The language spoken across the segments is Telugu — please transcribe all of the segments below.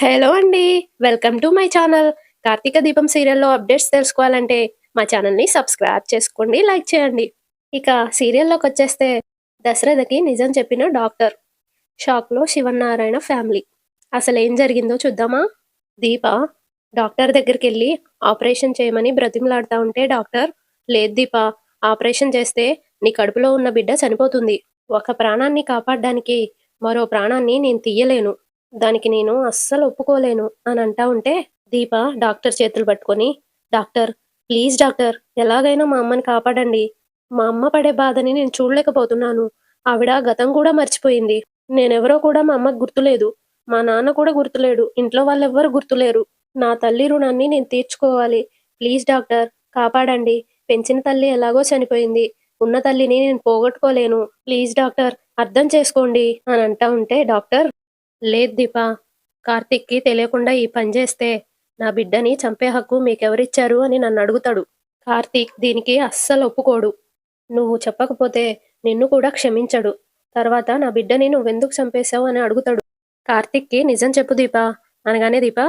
హలో అండి. Welcome to my channel. 'Karthika Deepam' సీరియల్‌లో అప్డేట్స్ తెలుసుకోవాలంటే మా ఛానల్‌ని సబ్స్క్రైబ్ చేసుకోండి, లైక్ చేయండి. ఇక సీరియల్‌లోకొచ్చేస్తే దశరథకి నిజం చెప్పిన డాక్టర్. షాక్‌లో శివన్నారాయణ ఫ్యామిలీ. అసలేం జరిగిందో చూద్దామా? దీప డాక్టర్ దగ్గరికెళ్ళి ఆపరేషన్ చేయమని బ్రతిమలాడుతా ఉంటే డాక్టర్, లేదు దీప, ఆపరేషన్ చేస్తే నీ కడుపులో ఉన్న బిడ్డ చనిపోతుంది. ఒక ప్రాణాన్ని కాపాడ్డానికి మరో ప్రాణాన్ని నేను తీయలేను. దానికి నేను అస్సలు ఒప్పుకోలేను అని అంటా ఉంటే, దీప డాక్టర్ చేతులు పట్టుకొని, డాక్టర్, ప్లీజ్ డాక్టర్, ఎలాగైనా మా అమ్మని కాపాడండి. మా అమ్మ పడే బాధని నేను చూడలేకపోతున్నాను. ఆవిడ గతం కూడా మర్చిపోయింది. నేనెవరో కూడా మా అమ్మకు గుర్తులేదు. మా నాన్న కూడా గుర్తులేడు. ఇంట్లో వాళ్ళెవ్వరు గుర్తులేరు. నా తల్లి రుణాన్ని నేను తీర్చుకోవాలి. ప్లీజ్ డాక్టర్, కాపాడండి. పెంచిన తల్లి ఎలాగో చనిపోయింది. ఉన్న తల్లిని నేను పోగొట్టుకోలేను. ప్లీజ్ డాక్టర్, అర్థం చేసుకోండి అని అంటా ఉంటే డాక్టర్, లేదు దీపా, కార్తీక్‌కి తెలియకుండా ఈ పని చేస్తే నా బిడ్డని చంపే హక్కు మీకెవరిచ్చారు అని నన్నడుగుతాడు. కార్తీక్ దీనికి అస్సలు ఒప్పుకోడు. నువ్వు చెప్పకపోతే నిన్ను కూడా క్షమించడు. తర్వాత నా బిడ్డని నువ్వెందుకు చంపేశావు అని అడుగుతాడు. కార్తీక్‌కి నిజం చెప్పు దీపా అనగానే దీప,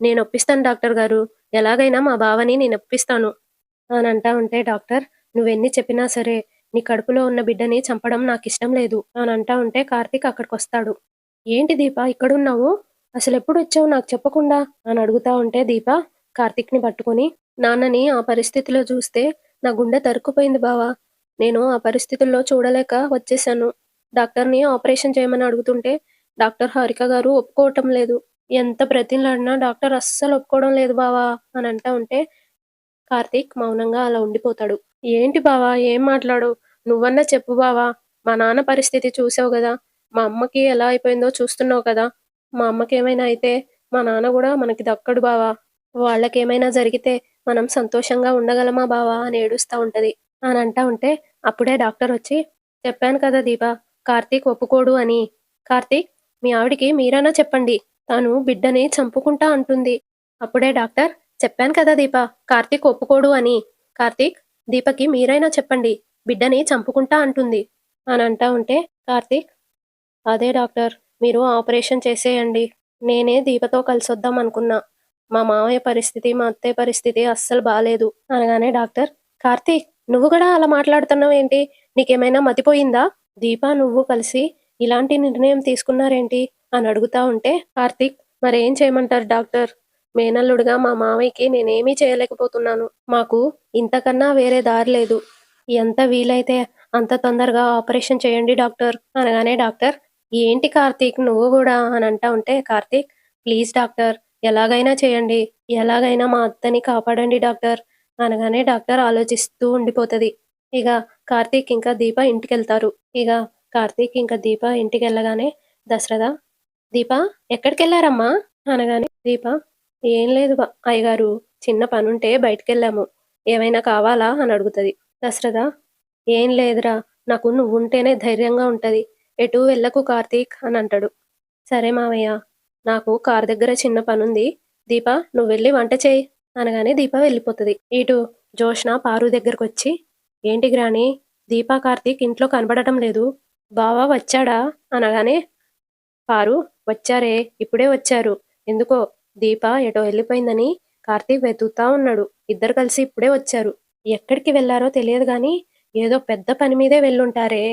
నేనొప్పిస్తాను డాక్టర్ గారు. ఎలాగైనా మా బావని నేనొప్పిస్తాను అని అంటా ఉంటే డాక్టర్, నువ్వెన్ని చెప్పినా సరే నీ కడుపులో ఉన్న బిడ్డని చంపడం నాకిష్టం లేదు అని అంటా ఉంటే కార్తీక్ అక్కడికొస్తాడు. ఏంటి దీప ఇక్కడున్నావు? అసలెప్పుడొచ్చావు నాకు చెప్పకుండా? అని అడుగుతా ఉంటే దీప కార్తీక్‌ని పట్టుకొని, నాన్నని ఆ పరిస్థితిలో చూస్తే నా గుండె తరుక్కుపోయింది బావ. నేను ఆ పరిస్థితుల్లో చూడలేక వచ్చేశాను. డాక్టర్‌ని ఆపరేషన్ చేయమని అడుగుతుంటే డాక్టర్ హారిక గారు ఒప్పుకోవటం లేదు. ఎంత బ్రతిమలాడినా డాక్టర్ అస్సలు ఒప్పుకోవడం లేదు బావ అని అంటా ఉంటే కార్తీక్ మౌనంగా అలా ఉండిపోతాడు. ఏంటి బావా ఏం మాట్లాడవు? నువ్వన్నా చెప్పు బావా! మా నాన్న పరిస్థితి చూసావు గదా! మా అమ్మకి ఎలా అయిపోయిందో చూస్తున్నావు కదా! మా అమ్మకేమైనా అయితే మా నాన్న గూడా మనకి దక్కడు బావా! వాళ్ళకేమైనా జరిగితే మనం సంతోషంగా ఉండగలమా బావా! అని ఏడుస్తా ఉంటది. అని అంటా ఉంటే అప్పుడే డాక్టరొచ్చి, చెప్పాను కదా దీప, కార్తీక్ ఒప్పుకోడు అని. కార్తీక్, మీ ఆవిడకి మీరైనా చెప్పండి. తను బిడ్డని చంపుకుంటా అంటుంది. అప్పుడే డాక్టర్, చెప్పాను కదా దీప, కార్తీక్ ఒప్పుకోడు అని. కార్తీక్, దీపకి మీరైనా చెప్పండి. బిడ్డని చంపుకుంటా అంటుంది. అని అంటా ఉంటే కార్తీక్, అదే డాక్టర్, మీరు ఆపరేషన్ చేసేయండి. నేనే దీపతో కలిసొద్దాం అనుకున్నా. మా మామయ్య పరిస్థితి, మా అత్తయ్య పరిస్థితి అస్సలు బాలేదు అనగానే డాక్టర్, కార్తీక్, నువ్వు గూడా అలా మాట్లాడుతున్నావేంటి? నీకేమైనా మతిపోయిందా? దీప నువ్వు కలిసి ఇలాంటి నిర్ణయం తీసుకున్నారేంటి? అని అడుగుతా ఉంటే కార్తీక్, మరేం చేయమంటారు డాక్టర్? మేనల్లుడుగా మా మావయ్యకి నేనేమీ చేయలేకపోతున్నాను. మాకు ఇంతకన్నా వేరే దారి లేదు. ఎంత వీలైతే అంత తొందరగా ఆపరేషన్ చేయండి డాక్టర్ అనగానే డాక్టర్, ఏంటి కార్తీక్ నువ్వు గూడా అని అంటా ఉంటే కార్తీక్, ప్లీజ్ డాక్టర్, ఎలాగైనా చేయండి. ఎలాగైనా మా అత్తని కాపాడండి డాక్టర్ అనగానే డాక్టర్ ఆలోచిస్తూ ఉండిపోతది. ఇగ కార్తీక్ ఇంకా దీప ఇంటికెళ్తారు. ఇగ కార్తీక్ ఇంకా దీప ఇంటికెళ్ళగానే దశరథ, దీప ఎక్కడికెళ్లారమ్మా అనగానే దీప, ఏం లేదు అయ్యగారు, చిన్న పనుంటే బయటికెళ్ళాము. ఏమైనా కావాలా అని అడుగుతది. దశరథ, ఏం లేదురా, నాకు నువ్వుంటేనే ధైర్యంగా ఉంటది. ఎటూ వెళ్ళకు కార్తీక్ అని అంటాడు. సరే మావయ్య, నాకు కారు దగ్గర చిన్న పనుంది. దీప, నువ్వెళ్ళి వంట చేయి అనగానే దీప వెళ్ళిపోతది. ఇటు జోష్న పారు దగ్గరకొచ్చి, ఏంటి గ్రాని, దీప కార్తీక్ ఇంట్లో కనబడటం లేదు. బావ వచ్చాడా అనగానే పారు, వచ్చారే, ఇప్పుడే వచ్చారు. ఎందుకో దీప ఎటో వెళ్ళిపోయిందని కార్తీక్ వెతుకుతా ఉన్నాడు. ఇద్దరు కలిసి ఇప్పుడే వచ్చారు. ఎక్కడికి వెళ్లారో తెలియదు గాని ఏదో పెద్ద పని మీదే వెళ్ళుంటారే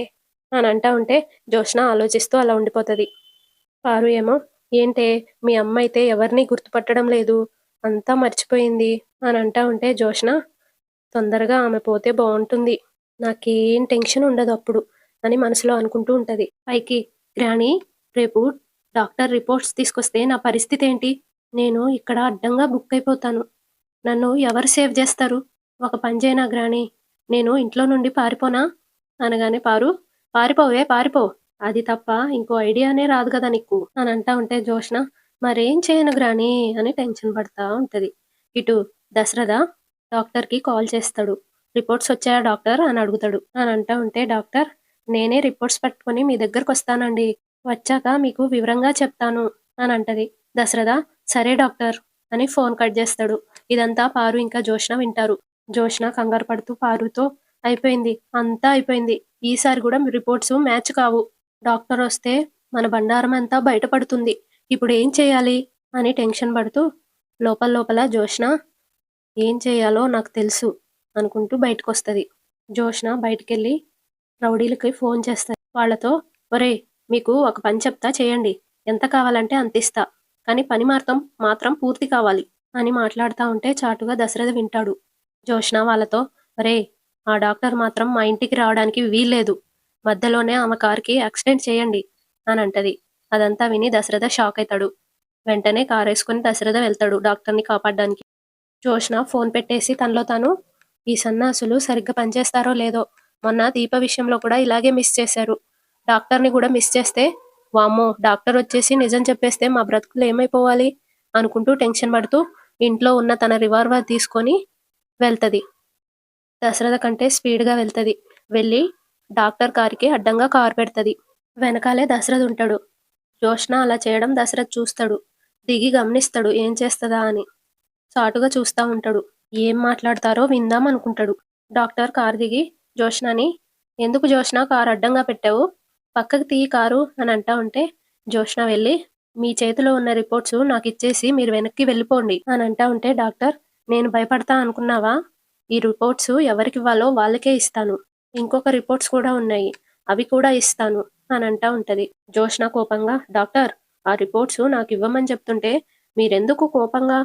అని అంటా ఉంటే జోష్న ఆలోచిస్తూ అలా ఉండిపోతది. పారు ఏమో, ఏంటే మీ అమ్మ అయితే ఎవరిని గుర్తుపట్టడం లేదు, అంతా మర్చిపోయింది అని అంటా ఉంటే జోష్న, తొందరగా ఆమె పోతే బావుంటుంది. నాకేం టెన్షన్ ఉండదు అప్పుడు అని మనసులో అనుకుంటూ ఉంటది. పైకి, గ్రాని, రేపు డాక్టర్ రిపోర్ట్స్ తీసుకొస్తే నా పరిస్థితేంటి? నేను ఇక్కడ అడ్డంగా బుక్కయిపోతాను. నన్ను ఎవరు సేవ్ జేస్తారు? ఒక పని చేయనా గ్రాని, నేను ఇంట్లో నుండి పారిపోనా? అనగానే పారు, పారిపోవే పారిపో. అది తప్ప ఇంకో ఐడియానే రాదు గదా నీకు అని అంటా ఉంటే జోష్న, మరేం చేయను గ్రాని అని టెన్షన్ పడతా ఉంటది. ఇటు దశరథ డాక్టర్‌కి కాల్ చేస్తాడు. రిపోర్ట్స్ వచ్చాయా డాక్టర్ అని అడుగుతాడు. అని అంటా ఉంటే డాక్టర్, నేనే రిపోర్ట్స్ పట్టుకొని మీ దగ్గరకొస్తానండి. వచ్చాక మీకు వివరంగా చెప్తాను అని అంటది. దశరథ, సరే డాక్టర్ అని ఫోన్ కట్ చేస్తాడు. ఇదంతా పారు ఇంకా జోష్న వింటారు. జోష్న కంగారు పడుతూ పారుతో, అయిపోయింది, అంతా అయిపోయింది. ఈసారి గూడా మీ రిపోర్ట్స్ మ్యాచ్ కావు. డాక్టరొస్తే మన బండారమంతా బయటపడుతుంది. ఇప్పుడేం చేయాలి? అని టెన్షన్ పడుతూ లోపల లోపల జోష్న ఏం చేయాలో నాకు తెలుసు అనుకుంటూ బయటకొస్తది. జోష్న బయటికెళ్ళి రౌడీలకి ఫోన్ చేస్తది. వాళ్ళతో ఒరేయ్! మీకు ఒక పని చెప్తా చేయండి. ఎంత కావాలంటే అంతిస్తా. కానీ పని మాత్రం పూర్తి కావాలి అని మాట్లాడుతా ఉంటే చాటుగా దశరథ వింటాడు. జోష్న వాళ్ళతో ఒరేయ్! ఆ డాక్టర్ మాత్రం మా ఇంటికి రావడానికి వీల్లేదు. మధ్యలోనే ఆమె కార్‌కి యాక్సిడెంట్ చేయండి అని అంటది. అదంతా విని దశరథ షాక్ అయితాడు. వెంటనే కారేసుకొని దశరథ వెళ్తాడు డాక్టర్‌ని కాపాడ్డానికి. జోష్న ఫోన్ పెట్టేసి తనలో తాను ఈ సన్నాసులు సరిగ్గా పనిచేస్తారో లేదో మొన్న దీప విషయంలో కూడా ఇలాగే మిస్ చేశారు. డాక్టర్‌ని కూడా మిస్ చేస్తే వామ్మో! డాక్టర్ వచ్చేసి నిజం చెప్పేస్తే మా బ్రతుకులు ఏమైపోవాలి అనుకుంటూ టెన్షన్ పడుతూ ఇంట్లో ఉన్న తన రివాల్వర్ తీసుకొని వెళ్తది. దశరథ కంటే స్పీడ్‌గా వెళ్తది. వెళ్ళి డాక్టర్ కార్‌కి అడ్డంగా కారు పెడతది. వెనకాలే దశరథ్ ఉంటాడు. జోష్న అలా చేయడం దశరథ్ చూస్తాడు. దిగి గమనిస్తాడు ఏం చేస్తదా అని. చాటుగా చూస్తా ఉంటాడు. ఏం మాట్లాడతారో విందాం అనుకుంటాడు. డాక్టర్ కారు దిగి జోష్నని ఎందుకు జోష్న కారు అడ్డంగా పెట్టావు? పక్కకి తీయి కారు అని అంటా ఉంటే జోష్న వెళ్ళి మీ చేతిలో ఉన్న రిపోర్ట్స్ నాకిచ్చేసి మీరు వెనక్కి వెళ్ళిపోండి అని అంటా ఉంటే డాక్టర్ నేను భయపడతా అనుకున్నావా? ఈ రిపోర్ట్స్ ఎవరికివ్వాలో వాళ్ళకే ఇస్తాను. ఇంకొక రిపోర్ట్స్ కూడా ఉన్నాయి. అవి కూడా ఇస్తాను అని అంటా ఉంటది. జోష్న కోపంగా డాక్టర్ ఆ రిపోర్ట్స్ నాకివ్వమని చెప్తుంటే మీరెందుకు కోపంగా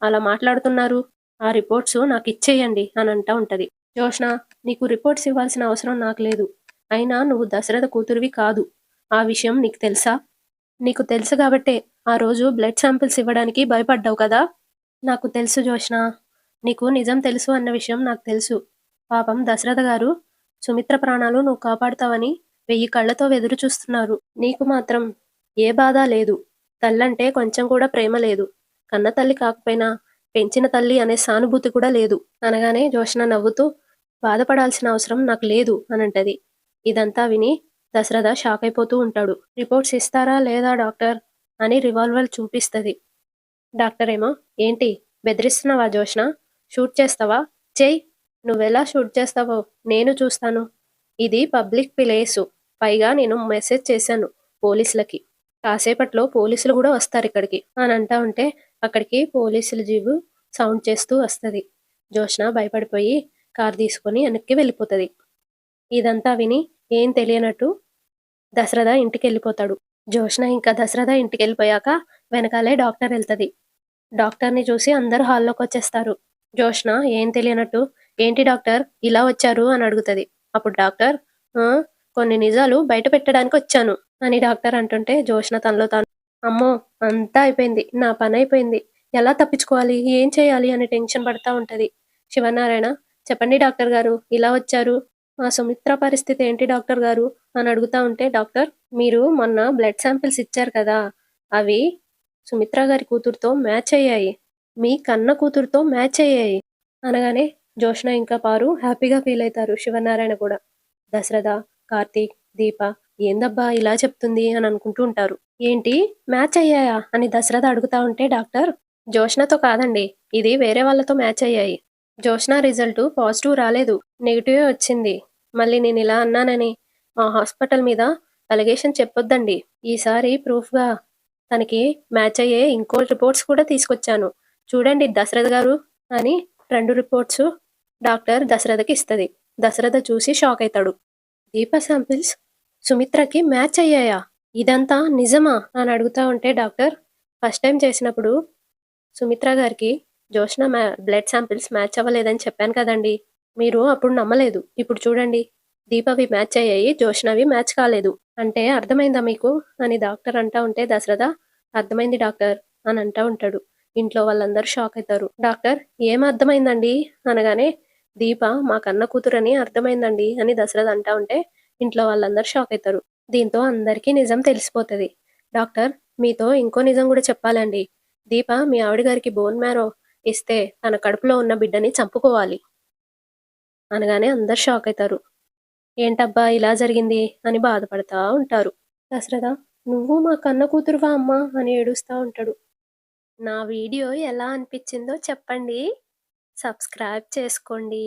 అలా మాట్లాడుతున్నారు? ఆ రిపోర్ట్స్ నాకిచ్చేయండి అని అంటా ఉంటది. జోష్న నీకు రిపోర్ట్స్ ఇవ్వాల్సిన అవసరం నాకు లేదు. అయినా నువ్వు దశరథ కూతురివి కాదు. ఆ విషయం నీకు తెలుసా? నీకు తెలుసు గాబట్టే ఆ రోజు బ్లడ్ శాంపిల్స్ ఇవ్వడానికి భయపడ్డావు కదా! నాకు తెలుసు జోష్న. నీకు నిజం తెలుసు అన్న విషయం నాకు తెలుసు. పాపం దశరథ గారు, సుమిత్ర ప్రాణాలు నువ్వు కాపాడుతావని 1000 కళ్ళతో ఎదురు చూస్తున్నారు. నీకు మాత్రం ఏ బాధ లేదు. తల్లంటే కొంచెం కూడా ప్రేమ లేదు. కన్న తల్లి కాకపోయినా పెంచిన తల్లి అనే సానుభూతి కూడా లేదు. అనగానే జోష్న నవ్వుతూ బాధపడాల్సిన అవసరం నాకు లేదు అనంటది. ఇదంతా విని దశరథ షాకయిపోతూ ఉంటాడు. రిపోర్ట్స్ ఇస్తారా లేదా డాక్టర్ అని రివాల్వర్ చూపిస్తది. డాక్టరేమో ఏంటి బెదిరిస్తున్నావా జోష్న? షూట్ చేస్తావా? చెయ్. నువ్వెలా షూట్ చేస్తావో నేను చూస్తాను. ఇది పబ్లిక్ ప్లేసు. పైగా నేను మెసేజ్ చేశాను పోలీసులకి. కాసేపట్లో పోలీసులు గూడా వస్తారిక్కడికి అని అంటా ఉంటే అక్కడికి పోలీసుల జీపు సౌండ్ చేస్తూ వస్తది. జోష్న భయపడిపోయి కారు తీసుకొని వెనక్కి వెళ్ళిపోతది. ఇదంతా విని ఏం తెలియనట్టు దశరథ ఇంటికెళ్ళిపోతాడు. జోష్న ఇంకా దశరథ ఇంటికెళ్ళిపోయాక వెనకాలే డాక్టర్ ఎళ్తది. డాక్టర్‌ని చూసి అందరూ హాల్లోకొచ్చేస్తారు. జోష్న ఏం తెలియనట్టు ఏంటి డాక్టర్ ఇలా వచ్చారు అని అడుగుతది. అప్పుడు డాక్టర్ ఆ! కొన్ని నిజాలు బయట పెట్టడానికొచ్చాను అని డాక్టర్ అంటుంటే జోష్న తనలో తాను అమ్మో! అంతా అయిపోయింది. నా పనయిపోయింది. ఎలా తప్పించుకోవాలి? ఏం చేయాలి? అని టెన్షన్ పడతా ఉంటది. శివనారాయణ చెప్పండి డాక్టర్ గారు ఇలా వచ్చారు. మా సుమిత్ర పరిస్థితి ఏంటి డాక్టర్ గారు? అని అడుగుతా ఉంటే డాక్టర్ మీరు మొన్న బ్లడ్ శాంపిల్స్ ఇచ్చారు కదా! అవి సుమిత్ర గారి కూతురుతో మ్యాచ్ అయ్యాయి. మీ కన్న కూతురుతో మ్యాచ్ అయ్యాయి. అనగానే జోష్న ఇంకా పారు హ్యాపీగా ఫీల్ అయితారు. శివనారాయణ కూడా. దశరథ, కార్తీక్, దీప ఏందబ్బా ఇలా చెప్తుంది అని అనుకుంటూ ఉంటారు. ఏంటి మ్యాచ్ అయ్యాయా? అని దశరథ అడుగుతా ఉంటే డాక్టర్ జోష్నతో కాదండి. ఇది వేరే వాళ్ళతో మ్యాచ్ అయ్యాయి. జోష్న రిజల్ట్ పాజిటివ్ రాలేదు. నెగెటివే వచ్చింది. మళ్ళీ నేనిలా అన్నానని మా హాస్పిటల్ మీద అలిగేషన్ చెప్పొద్దండి. ఈసారి ప్రూఫ్‌గా తనకి మ్యాచ్ అయ్యే ఇంకో రిపోర్ట్స్ కూడా తీసుకొచ్చాను. చూడండి దశరథ గారు అని 2 రిపోర్ట్స్ డాక్టర్ దశరథకి ఇస్తది. దశరథ చూసి షాక్ అయితాడు. దీప శాంపిల్స్ సుమిత్రకి మ్యాచ్ అయ్యాయా? ఇదంతా నిజమా? అని అడుగుతా ఉంటే డాక్టర్ ఫస్ట్ టైమ్ చేసినప్పుడు సుమిత్ర గారికి జోష్న బ్లడ్ శాంపిల్స్ మ్యాచ్ అవ్వలేదని చెప్పాను కదండీ! మీరు అప్పుడు నమ్మలేదు. ఇప్పుడు చూడండి దీపవి మ్యాచ్ అయ్యాయి. జోష్నవి మ్యాచ్ కాలేదు. అంటే అర్థమైందా మీకు? అని డాక్టర్ అంటా ఉంటే దశరథ అర్థమైంది డాక్టర్ అని అంటా ఉంటాడు. ఇంట్లో వాళ్ళందరూ షాక్ అయితారు. డాక్టర్ ఏం అర్థమైందండి? అనగానే దీప మా కన్న కూతురని అర్థమైందండి అని దశరథ అంటా ఉంటే ఇంట్లో వాళ్ళందరూ షాక్ అయితారు. దీంతో అందరికీ నిజం తెలిసిపోతది. డాక్టర్ మీతో ఇంకో నిజం గూడా చెప్పాలండి. దీప మీ ఆవిడ గారికి బోన్ మ్యారో ఇస్తే తన కడుపులో ఉన్న బిడ్డని చంపుకోవాలి. అనగానే అందరూ షాక్ అయితారు. ఏంటబ్బా ఇలా జరిగింది అని బాధపడతా ఉంటారు. దశరథ నువ్వు మా కన్న కూతురువా అమ్మా అని ఏడుస్తా ఉంటాడు. నా వీడియో ఎలా అనిపించిందో చెప్పండి. సబ్స్క్రైబ్ చేసుకోండి.